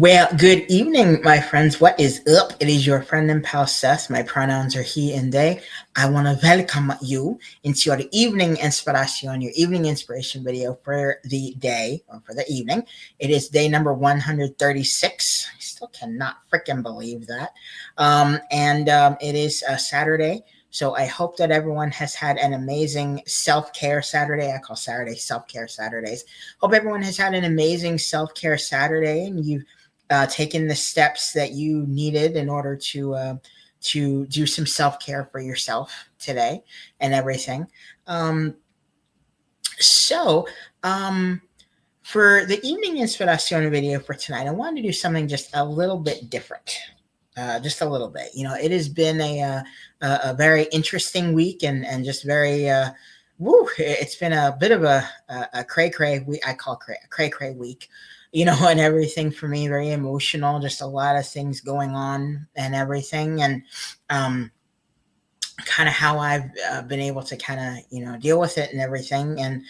Well, good evening, my friends. What is up? It is your friend and pal Seth. My pronouns are he and they. I want to welcome you into your evening inspiration, your evening inspiration video for the day or for the evening. It is day number 136. I still cannot freaking believe that. And it is Saturday. So I hope that everyone has had an amazing self-care Saturday. I call Saturday self-care Saturdays. Hope everyone has had an amazing self-care Saturday and you've taken the steps that you needed in order to do some self care for yourself today and everything. Um, so, um, for the evening inspiration video for tonight, I wanted to do something just a little bit different. Just a little bit. It has been a very interesting week and just very it's been a bit of a cray cray week. I call cray cray week, and everything for me. Very emotional. Just a lot of things going on and everything, and um, kind of how I've been able to kind of deal with it and everything. And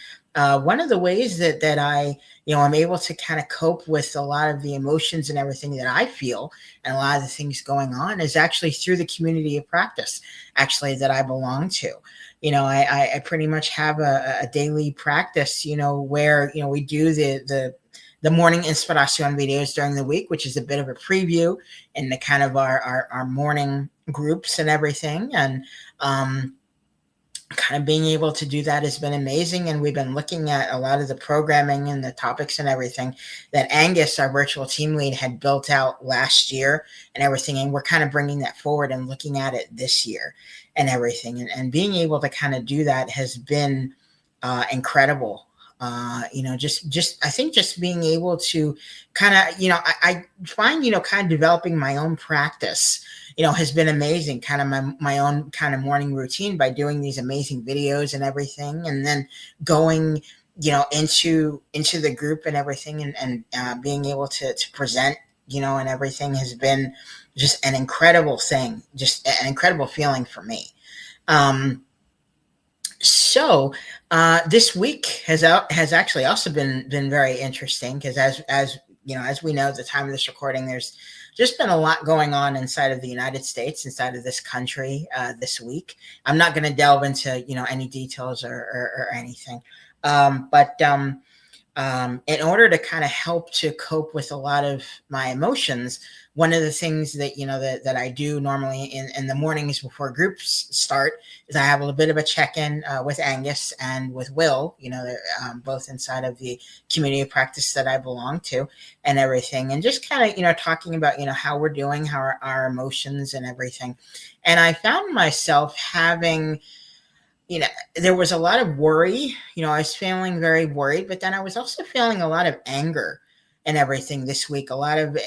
one of the ways that I I'm able to kind of cope with a lot of the emotions and everything that I feel and a lot of the things going on is actually through the community of practice actually that I belong to. I pretty much have a daily practice, where we do the morning inspiration videos during the week, which is a bit of a preview in the kind of our morning groups and everything. And um, kind of being able to do that has been amazing. And we've been looking at a lot of the programming and the topics and everything that Angus, our virtual team lead, had built out last year and everything. And we're kind of bringing that forward and looking at it this year and everything. And being able to kind of do that has been incredible. Just I think just being able to kind of, I find, kind of developing my own practice, has been amazing. Kind of my own kind of morning routine by doing these amazing videos and everything, and then going, into the group and everything, and being able to present, and everything has been just an incredible thing, just an incredible feeling for me. Um, so this week has actually also been very interesting because as we know at the time of this recording, there's just been a lot going on inside of the United States, inside of this country this week. I'm not going to delve into any details or anything, but in order to kind of help to cope with a lot of my emotions, one of the things that that I do normally in the mornings before groups start is I have a little bit of a check-in with Angus and with Will. They're both inside of the community of practice that I belong to and everything, and just kind of talking about how we're doing, how our emotions and everything. And I found myself having, you know, there was a lot of worry. I was feeling very worried, but then I was also feeling a lot of anger and everything this week. A lot of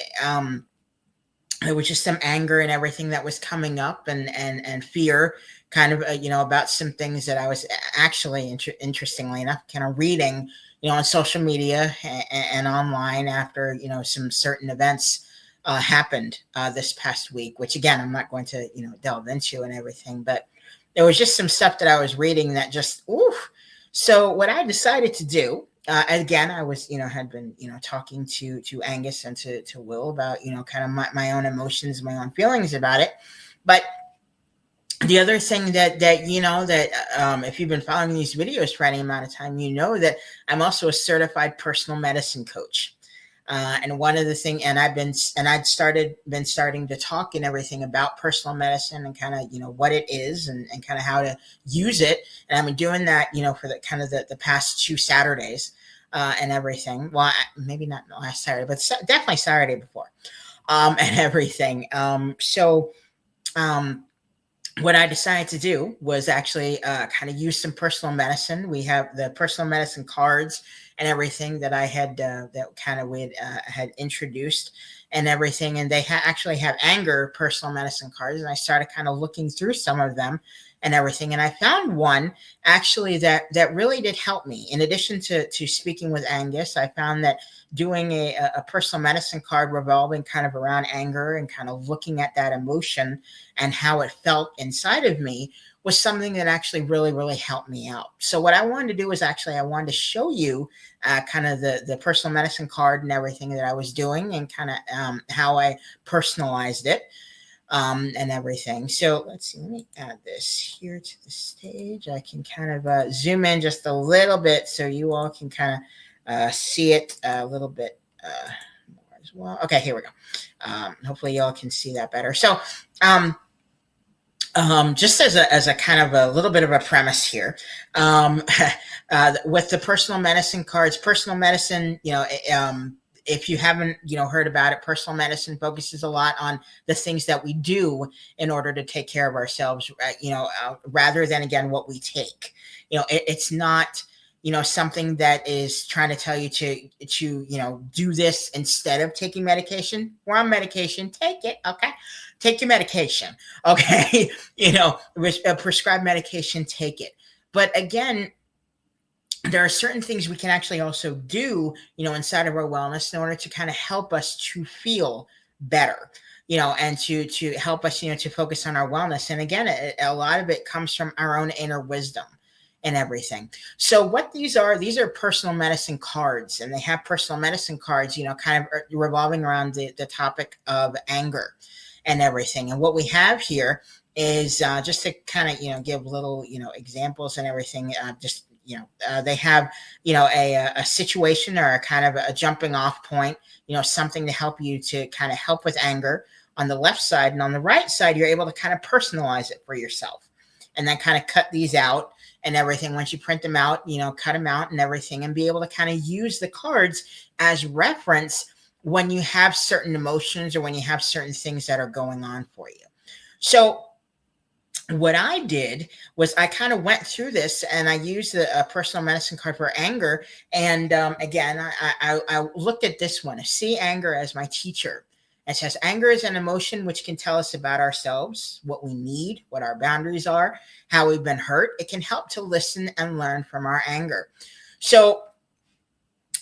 there was just some anger and everything that was coming up, and fear, kind of about some things that I was actually interestingly enough kind of reading, on social media and online after some certain events happened this past week, which again I'm not going to delve into and everything, but there was just some stuff that I was reading that just oof. So what I decided to do, again, I was had been talking to Angus and to Will about kind of my own emotions, my own feelings about it. But the other thing that if you've been following these videos for any amount of time, that I'm also a certified personal medicine coach. And one of the thing, and I'd been starting to talk and everything about personal medicine and kind of what it is and kind of how to use it. And I've been doing that for the kind of the past 2 Saturdays and everything. Well, maybe not last Saturday, but definitely Saturday before and everything. Um, what I decided to do was actually kind of use some personal medicine. We have the personal medicine cards and everything that I had that kind of we had introduced and everything, and they actually have anger personal medicine cards. And I started kind of looking through some of them and everything, and I found one actually that really did help me. In addition to speaking with Angus, I found that doing a personal medicine card revolving kind of around anger and kind of looking at that emotion and how it felt inside of me was something that actually really, really helped me out. So what I wanted to do is actually I wanted to show you kind of the personal medicine card and everything that I was doing, and kind of how I personalized it and everything. So let's see, let me add this here to the stage. I can kind of zoom in just a little bit so you all can kind of see it a little bit more as well. Okay, here we go. Hopefully y'all can see that better. So just as a kind of a little bit of a premise here, with the personal medicine cards, personal medicine, if you haven't, heard about it, personal medicine focuses a lot on the things that we do in order to take care of ourselves, rather than, again, what we take. It's not, something that is trying to tell you to do this instead of taking medication. We're on medication, take it, okay? Take your medication, okay? Prescribed medication, take it. But again, there are certain things we can actually also do, inside of our wellness in order to kind of help us to feel better, and to help us, to focus on our wellness. And again, a lot of it comes from our own inner wisdom and everything. So what these are personal medicine cards, and they have personal medicine cards, kind of revolving around the topic of anger and everything. And what we have here is just to kind of, give little, examples and everything, they have, a situation or a kind of a jumping off point, something to help you to kind of help with anger on the left side. And on the right side, you're able to kind of personalize it for yourself, and then kind of cut these out and everything. Once you print them out, cut them out and everything, and be able to kind of use the cards as reference when you have certain emotions or when you have certain things that are going on for you. So what I did was I kind of went through this, and I used a personal medicine card for anger. And again, I looked at this one. I see anger as my teacher. It says anger is an emotion which can tell us about ourselves, what we need, what our boundaries are, how we've been hurt. It can help to listen and learn from our anger. So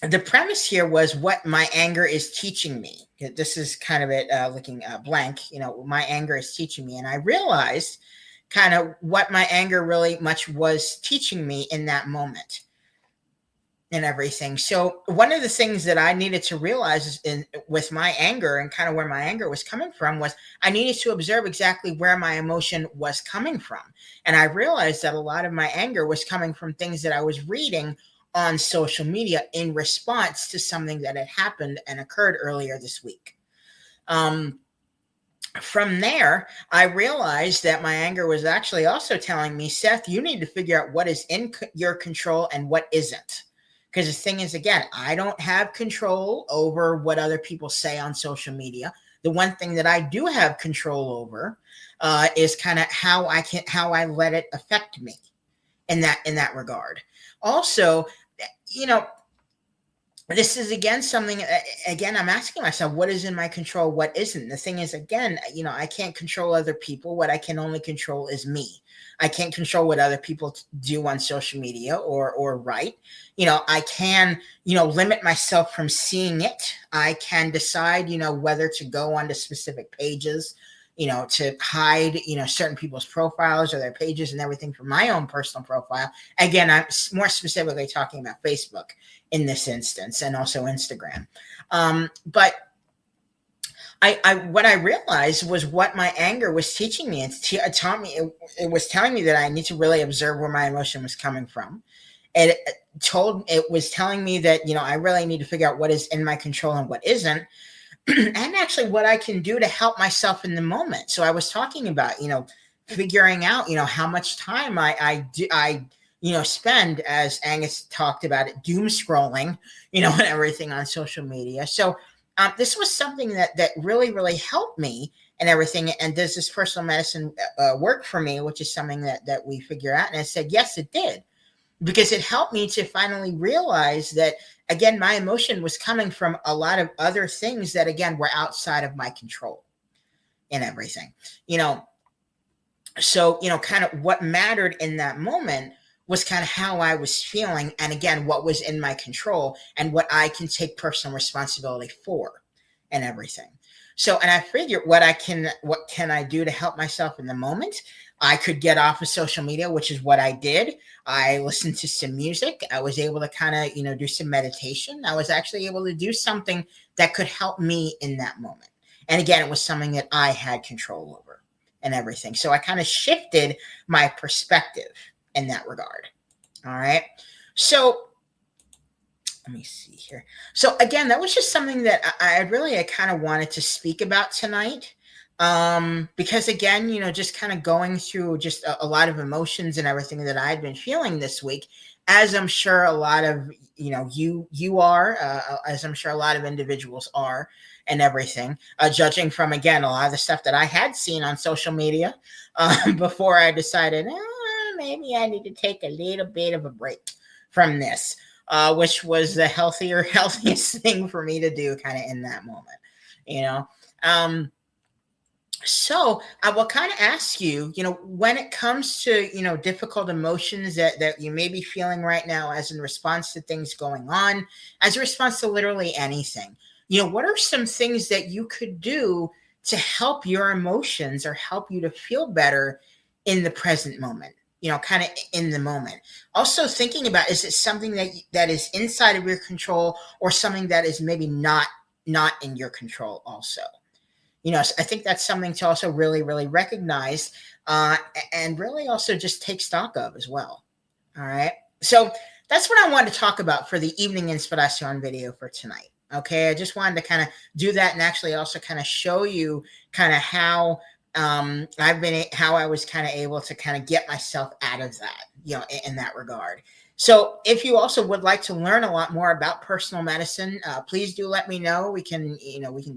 the premise here was what my anger is teaching me. This is kind of it looking blank, my anger is teaching me. And I realized kind of what my anger really much was teaching me in that moment and everything. So one of the things that I needed to realize with my anger, and kind of where my anger was coming from, was I needed to observe exactly where my emotion was coming from. And I realized that a lot of my anger was coming from things that I was reading on social media in response to something that had happened and occurred earlier this week. From there, I realized that my anger was actually also telling me, Seth, you need to figure out what is in your control and what isn't. Because the thing is, again, I don't have control over what other people say on social media. The one thing that I do have control over is kind of how I let it affect me in that regard. Also, this is again something, again, I'm asking myself, what is in my control, what isn't? The thing is, again, I can't control other people. What I can only control is me. I can't control what other people do on social media or write. I can, limit myself from seeing it. I can decide, whether to go onto specific pages, to hide, certain people's profiles or their pages and everything from my own personal profile. Again, I'm more specifically talking about Facebook in this instance, and also Instagram. But what I realized was what my anger was teaching me. It was telling me that I need to really observe where my emotion was coming from. And it was telling me that, I really need to figure out what is in my control and what isn't. And actually what I can do to help myself in the moment. So I was talking about, figuring out, how much time I spend, as Angus talked about it, doom scrolling, and everything on social media. So this was something that really, really helped me and everything. And does this personal medicine work for me, which is something that we figure out. And I said, yes, it did. Because it helped me to finally realize that, again, my emotion was coming from a lot of other things that, again, were outside of my control and everything. So, kind of what mattered in that moment was kind of how I was feeling, and again, what was in my control and what I can take personal responsibility for and everything. So, and I figured what can I do to help myself in the moment? I could get off of social media, which is what I did. I listened to some music. I was able to kind of, do some meditation. I was actually able to do something that could help me in that moment. And again, it was something that I had control over and everything. So I kind of shifted my perspective in that regard. All right. So let me see here. So again, that was just something that I kind of wanted to speak about tonight. Because again, just kind of going through just a lot of emotions and everything that I'd been feeling this week, as I'm sure a lot of, you are, as I'm sure a lot of individuals are and everything, judging from, again, a lot of the stuff that I had seen on social media, before I decided, maybe I need to take a little bit of a break from this, which was the healthiest thing for me to do kind of in that moment, you know. So I will kind of ask you, when it comes to, difficult emotions that you may be feeling right now as in response to things going on, as a response to literally anything, what are some things that you could do to help your emotions or help you to feel better in the present moment? Kind of in the moment. Also thinking about, is it something that is inside of your control or something that is maybe not in your control also? I think that's something to also really, really recognize, and really also just take stock of as well. All right. So that's what I wanted to talk about for the evening inspiration video for tonight. Okay. I just wanted to kind of do that and actually also kind of show you kind of how how I was kind of able to kind of get myself out of that, in that regard. So if you also would like to learn a lot more about personal medicine, please do let me know. We can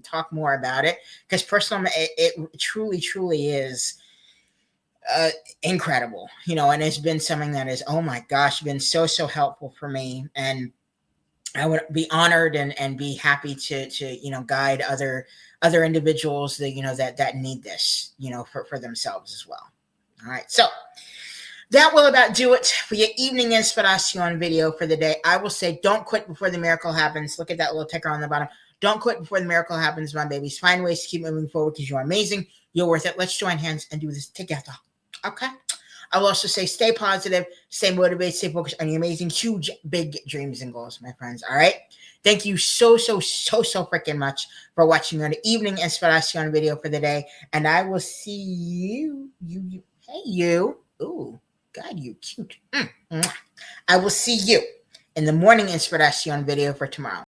talk more about it, because it truly, truly is uh, incredible, and it's been something that is, oh my gosh, been so, so helpful for me. And I would be honored and be happy to guide other individuals that that need this, for themselves as well. All right. So that will about do it for your evening inspiration video for the day. I will say, don't quit before the miracle happens. Look at that little ticker on the bottom. Don't quit before the miracle happens, my babies. Find ways to keep moving forward, because you're amazing. You're worth it. Let's join hands and do this together. Okay? I will also say, stay positive, stay motivated, stay focused on your amazing, huge, big dreams and goals, my friends. All right? Thank you so, so, so, so freaking much for watching on the evening inspiration video for the day. And I will see hey, you. Ooh. God, you cute. I will see you in the morning inspiration video for tomorrow.